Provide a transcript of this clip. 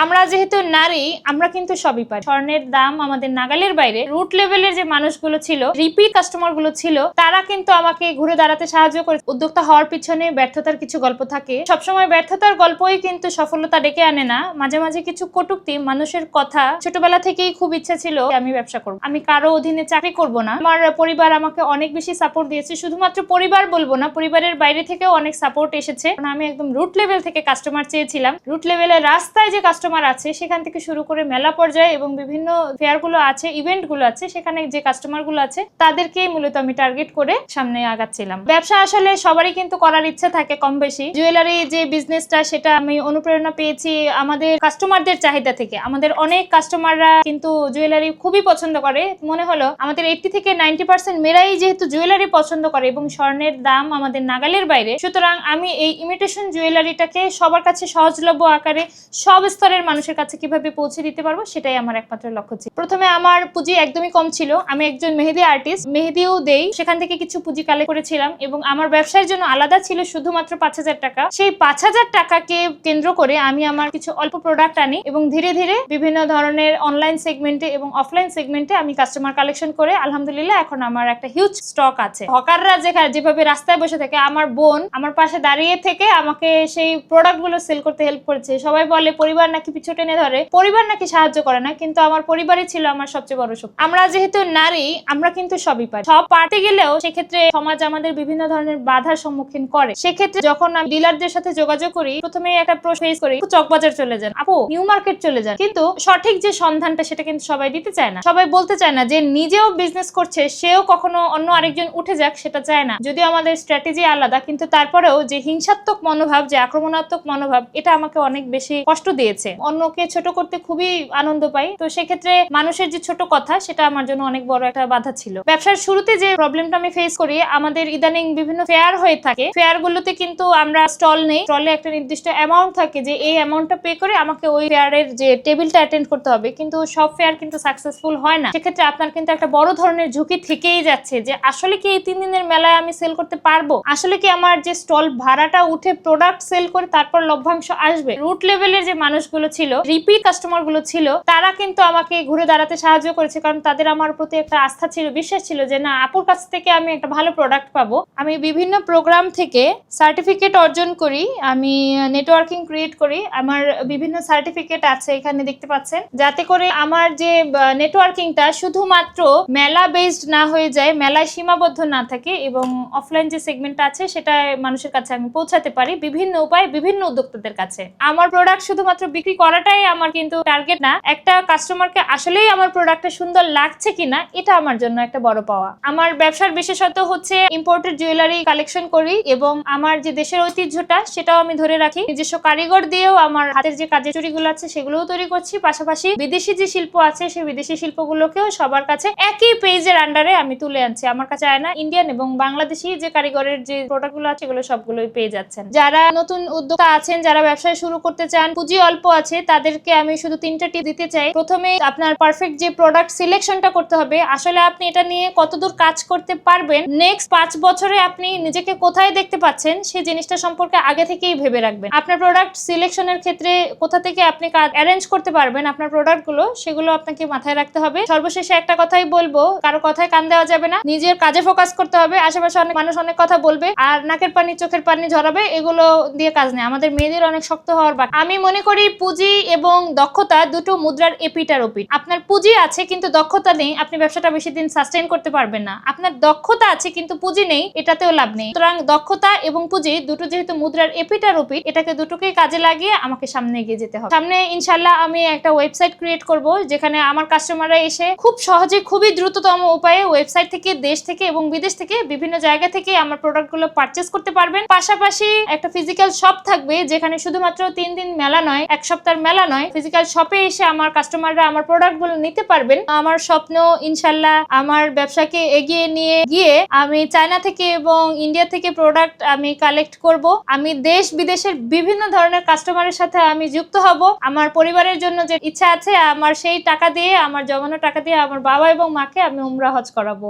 আমরা যেহেতু নারী, আমরা কিন্তু সবই পারি। স্বর্ণের দাম আমাদের নাগালের বাইরে। রুট লেভেলের যে মানুষগুলো ছিল, রিপিট কাস্টমার গুলো ছিল, তারা কিন্তু আমাকে ঘুরে দাঁড়াতে সাহায্য করে। উদ্যোক্তা হওয়ার পিছনে ব্যর্থতার কিছু গল্প থাকে। সবসময় ব্যর্থতার গল্পই কিন্তু সফলতা ডেকে আনে না। মাঝে মাঝে কিছু কটূক্তি, মানুষের কথা। ছোটবেলা থেকেই খুব ইচ্ছা ছিল আমি ব্যবসা করব, আমি কারো অধীনে চাকরি করব না। আমার পরিবার আমাকে অনেক বেশি সাপোর্ট দিয়েছে। শুধুমাত্র পরিবার বলবো না, পরিবারের বাইরে থেকেও অনেক সাপোর্ট এসেছে। আমি একদম রুট লেভেল থেকে কাস্টমার চেয়েছিলাম। রুট লেভেলের রাস্তায় যে কাস্টমার আছে সেখান থেকে শুরু করে মেলা পর্যায়ে এবং বিভিন্ন ফেয়ার গুলো আছে, ইভেন্ট গুলো আছে, সেখানে যে কাস্টমার গুলো আছে তাদেরকে মূলত আমি টার্গেট করে সামনে আগাচ্ছিলাম। ব্যবসা আসলে সবারই কিন্তু করার ইচ্ছা থাকে কম বেশি। জুয়েলারি যে বিজনেসটা, সেটা আমি অনুপ্রেরণা পেয়েছি আমাদের কাস্টমারদের চাহিদা থেকে। আমাদের অনেক কাস্টমাররা কিন্তু জুয়েলারি খুবই পছন্দ করে। মনে হলো আমাদের 80 থেকে 90% মেয়েরাই যেহেতু জুয়েলারি পছন্দ করে এবং স্বর্ণের দাম আমাদের নাগালের বাইরে, সুতরাং আমি এই ইমিটেশন জুয়েলারিটাকে সবার কাছে সহজলভ্য আকারে সব স্তরের মানুষের কাছে কিভাবে পৌঁছে দিতে পারবো, সেটাই আমার একমাত্র লক্ষ্য ছিল। প্রথমে আমার পুঁজি একদমই কম ছিল। আমি একজন মেহেদি আর্টিস্ট, মেহেদিও দেই, সেখান থেকে কিছু পুঁজি কালেক্ট করেছিলাম এবং আমার ব্যবসার জন্য আলাদা ছিল শুধুমাত্র 5000 টাকা। সেই 5000 টাকাকে কেন্দ্র করে আমি আমার কিছু অল্প প্রোডাক্ট আনি এবং ধীরে ধীরে বিভিন্ন ধরনের অনলাইন সেগমেন্টে এবং অফলাইন সেগমেন্টে আমি কাস্টমার কালেকশন করে আলহামদুলিল্লাহ এখন আমার একটা হিউজ স্টক আছে। হকাররা যেভাবে রাস্তায় বসে থাকে, আমার বোন আমার পাশে দাঁড়িয়ে থেকে আমাকে সেই প্রোডাক্ট গুলো সেল করতে হেল্প করেছে। সবাই বলে পরিবার নাকি পিছু টেনে ধরে, পরিবার নাকি সাহায্য করে না, কিন্তু আমার পরিবারই ছিল আমার সবচেয়ে বড় শক্তি। আমরা যেহেতু নারী, আমরা কিন্তু সবই পারি। সব পারতে গেলেও সেক্ষেত্রে সমাজ আমাদের বিভিন্ন ধরনের বাধার সম্মুখীন করে। সেক্ষেত্রে যখন আমি ডিলারদের সাথে যোগাযোগ করি, প্রথমে একটা প্রশ্ন ফেস করি, চকবাজার চলে যান, আপু নিউ মার্কেট চলে যান, কিন্তু সঠিক যে সন্ধানটা সেটা কিন্তু সবাই দিতে চায় না। সবাই বলতে চায় না যে নিজেও বিজনেস করছে, সেও কখনো অন্য আরেকজন উঠে যাক সেটা চায় না। যদিও আমাদের স্ট্র্যাটেজি আলাদা, কিন্তু তারপরেও যে হিংসাত্মক মনোভাব, যে আক্রমণাত্মক মনোভাব, এটা আমাকে অনেক বেশি কষ্ট দিয়েছে। অন্যকে ছোট করতে খুবই আনন্দ পাই। তো সেক্ষেত্রে মানুষের যে ছোট কথা, সেটা আমার জন্য অনেক বড় একটা বাধা ছিল। ব্যবসার শুরুতে যে প্রবলেমটা আমি ফেস করি, আমাদের ইদানিং বিভিন্ন ফেয়ার হয়ে থাকে। ফেয়ার গুলোতে কিন্তু আমরা স্টল নেই। স্টলে একটা নির্দিষ্ট অ্যামাউন্ট থাকে যে এই অ্যামাউন্টটা পে করে আমাকে ওই ফেয়ারের যে টেবিলটা অ্যাটেন্ড করতে হবে, কিন্তু সব ফেয়ার কিন্তু সাকসেসফুল হয় না। সেক্ষেত্রে আপনার কিন্তু একটা বড় ধরনের ঝুঁকি থেকেই যাচ্ছে যে আসলে কি এই 3 দিনের মেলায় আমি সেল করতে পারবো, আসলে কি আমার যে স্টল ভাড়াটা উঠে প্রোডাক্ট সেল করে তারপর লভ্যাংশ আসবে। রুট লেভেলের যে মানুষগুলো ছিল, রিপিট কাস্টমার গুলো ছিল, তারা কিন্তু আমাকে ঘুরে দাঁড়াতে সাহায্য করেছে, কারণ তাদের আমার প্রতি একটা আস্থা ছিল, বিশ্বাস ছিল যে না, আপুর কাছ থেকে আমি একটা ভালো প্রোডাক্ট পাবো। আমি বিভিন্ন প্রোগ্রাম থেকে সার্টিফিকেট অর্জন করি, আমি নেটওয়ার্কিং ক্রিয়েট করি। আমার বিভিন্ন সার্টিফিকেট আছে, এখানে দেখতে পাচ্ছেন, যাতে করে আমার যে নেটওয়ার্কিংটা শুধুমাত্র মেলা বেসড না হয়ে যায়, মেলায় সীমাবদ্ধ না থাকে এবং অফলাইন যে সেগমেন্টটা আছে সেটা মানুষের কাছে আমি পৌঁছাতে পারি বিভিন্ন উপায়ে, বিভিন্ন উদ্যোক্তাদের কাছে। আমার প্রোডাক্ট শুধুমাত্র বিক্রি করাটাই আমার কিন্তু টার্গেট না, একটা কাস্টমারকে আসলেই আমার প্রোডাক্টটা সুন্দর লাগছে কিনা, এটা আমার জন্য একটা বড় পাওয়া। আমার ব্যবসার বিশেষত হচ্ছে ইম্পোর্টেড জুয়েলারি কালেকশন করি এবং আমার যে দেশের ঐতিহ্যটা সেটাও আমি ধরে রাখি। নিজস্ব কারিগর দিয়েও আমার হাতের যে কাজের চুড়িগুলো আছে সেগুলোও তৈরি করছি। পাশাপাশি বিদেশি যে শিল্প আছে সেই বিদেশি শিল্পগুলোকেও সবার কাছে একই পেজের আন্ডারে আমি তুলে আনছি। আমার কাছে আয়না ইন্ডিয়ান এবং বাংলাদেশি যে কারিগরের যে প্রোডাক্টগুলো আছে সেগুলো সবগুলোই পেয়ে যাচ্ছেন। যারা নতুন উদ্যোক্তা আছেন, যারা ব্যবসা শুরু করতে চান, পুঁজি অল্প আছে, তাদেরকে আমি শুধু 3টা টিপ দিতে চাই। প্রথমে আপনার পারফেক্ট যে প্রোডাক্ট সিলেকশনটা করতে হবে, আসলে আপনি এটা নিয়ে কতদূর কাজ করতে পারবেন, নেক্সট 5 বছরে আপনি নিজেকে কোথায় দেখতে পাচ্ছেন সেই জিনিসটা সম্পর্কে আগে থেকেই ভেবে রাখবেন। আপনার প্রোডাক্ট সিলেকশনের ক্ষেত্রে কোথা থেকে আপনি কাজ অ্যারেঞ্জ করতে পারবেন আপনার প্রোডাক্ট গুলো, সেগুলো আপনাকে মাথায় রাখতে হবে। সর্বশেষে একটা কথাই বলবো, কারো কথায় কান দেওয়া যাবে না, নিজের কাজে ফোকাস করতে হবে। আশেপাশে অনেক মানুষ অনেক কথা বলবে আর নাকের পানি চোখের পানি ঝরাবে, এগুলো দিয়ে কাজ নেই। আমাদের মেয়েদের অনেক শক্ত হওয়ার বাকি। আমি মনে করি পুঁজি এবং দক্ষতা দুটো মুদ্রার এপিট আর ওপিট। আপনার পুঁজি আছে কিন্তু দক্ষতা নেই, আপনি ব্যবসাটা বেশি দিন সাস্টেইন করতে পারবেন না। আপনার দক্ষতা আছে কিন্তু পুঁজি নেই, এটাতেও লাভ নেই। সুতরাং দক্ষতা এবং পুঁজি দুটো যেহেতু মুদ্রার এপিট আর ওপিট, এটাকে দুটোকেই কাজে লাগিয়ে আমাকে সামনে এগিয়ে যেতে হবে। সামনে ইনশাল্লাহ আমি একটা ওয়েবসাইট ক্রিয়েট করব, যেখানে আমার কাস্টমাররা এসে খুব সহজে, খুবই দ্রুততম উপায়ে ওয়েবসাইট থেকে, দেশ থেকে এবং বিদেশ থেকে বিভিন্ন জায়গা থেকে আমার প্রোডাক্টগুলো পারচেজ করতে পারবেন। পাশাপাশি একটা ফিজিক্যাল শপ থাকবে, যেখানে শুধুমাত্র 3 দিন মেলা নয়, 1 সপ্তাহের মেলা নয়, ফিজিক্যাল শপে এসে আমার কাস্টমাররা আমার প্রোডাক্টগুলো নিতে পারবেন। আমার স্বপ্ন ইনশাল্লাহ আমার ব্যবসাকে এগিয়ে নিয়ে গিয়ে আমি চায়না থেকে এবং ইন্ডিয়া থেকে প্রোডাক্ট আমি কালেক্ট করব। আমি দেশ বিদেশের বিভিন্ন ধরনের কাস্টমারের সাথে আমি যুক্ত হব। আমার পরিবারের জন্য যে ইচ্ছা আছে, আমার সেই টাকা দিয়ে, আমার জমানো টাকা দিয়ে আমার বাবা এবং মাকে আমি উমরা হজ করাবো।